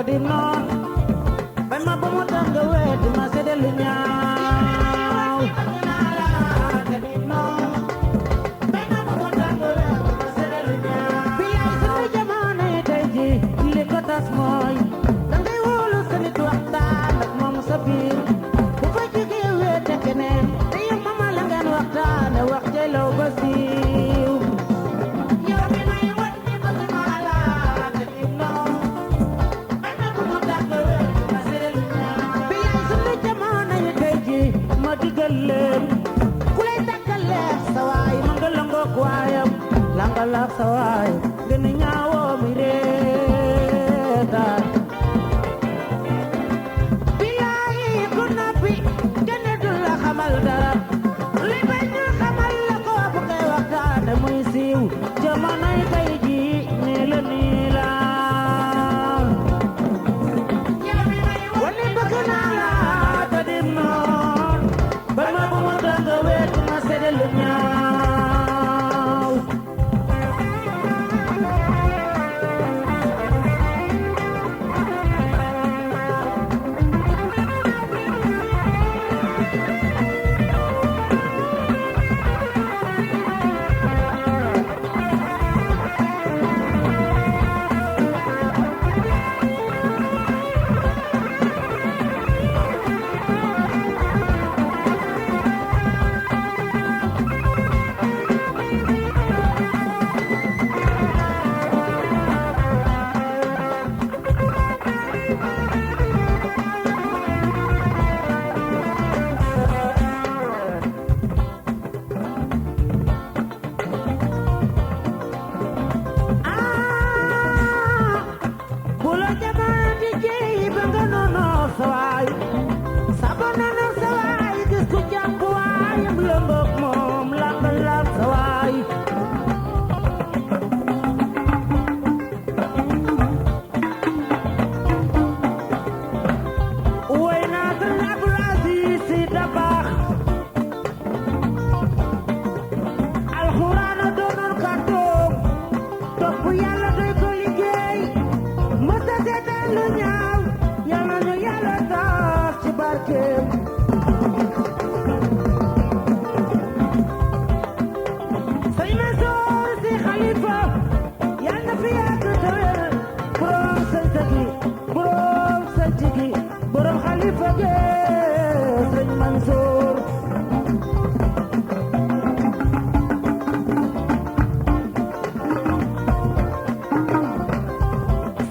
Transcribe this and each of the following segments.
di noon bay ma ba mu tax nga weet ma seede lu ñaaw bilaay sunu jamono yi tey ji li ko tas mooy dangay wóolu sa nit waxtaan ak moom sa biir bu fa jógee weete keneen te yow mama la ngeen waxtaane wax jëlaw ba siiw yow mi may wat ni bëgg naa la te di noon bay ma ba mu tax nga weet ma seede lu ñaaw bilaay sunu jamono yi tey ji ma digal leen ku lay takkaleeg sa waay ma nga langook waayam langalak sa waay gën a ñaawoo mi reetaan bilaay ku noppi kenn du la xamal dara li bañ ñu xamal la ko bu koy waxtaane muy siiw jamonoy tey ji nii la wali bëgg naa la te di noon ba ma bu mu tax nga weet ma seede lu ñaaw bulo jamono di jeey ba nga noonu sa waay sabo noonu sa waay gis ku jàpp waayam lëmboog moom langal sa waay woy naa Sëriñ Abdul Aziz Si Dabaax alxuraan a doonoon kàddoom topp yàlla doy ko liggéey mësta seetaan lu ñaaw yàlla ñu yàlla tax ci barkeem sëñ Mansour Si xalifa yàlla na fi yàgg te wér borom sant gi borom sant gi borom xalifa gi sëñ Mansour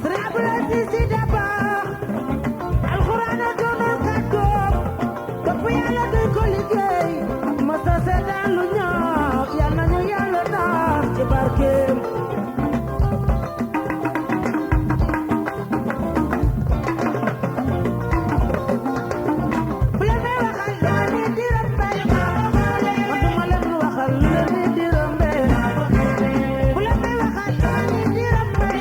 Sëriñ Abdul Aziz Si Dabaax alxuraan a doonoon kàddoom topp yàlla doy ko liggéey mësta seetaan lu ñaaw yal na ñu yàlla tax ci barkeem bu leen may waxal lu leen di rëmbee man duma leen waxal lu leen di rëmbee bu leen may waxal lu leen di rëmbee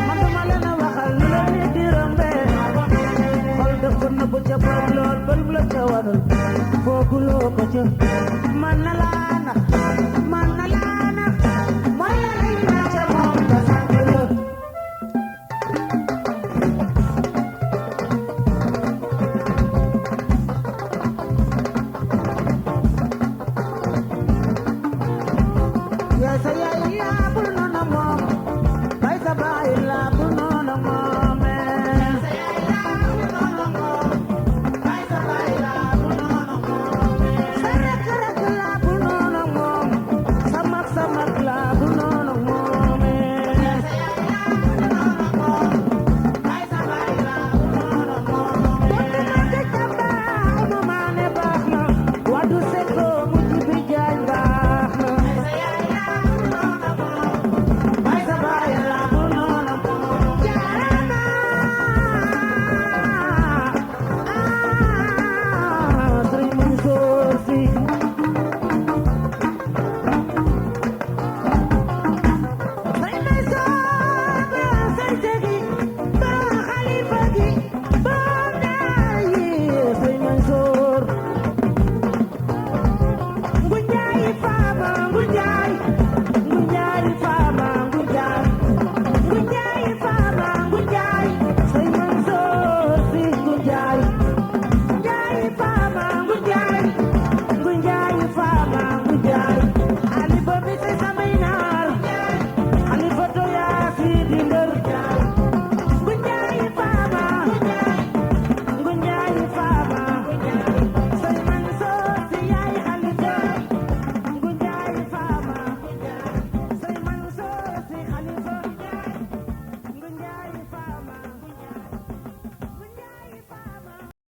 man duma leen waxal lu leen di rëmbee xol def ko nëbb ca borom lool ba lu la ca wanul fooguloo ko ca man na laa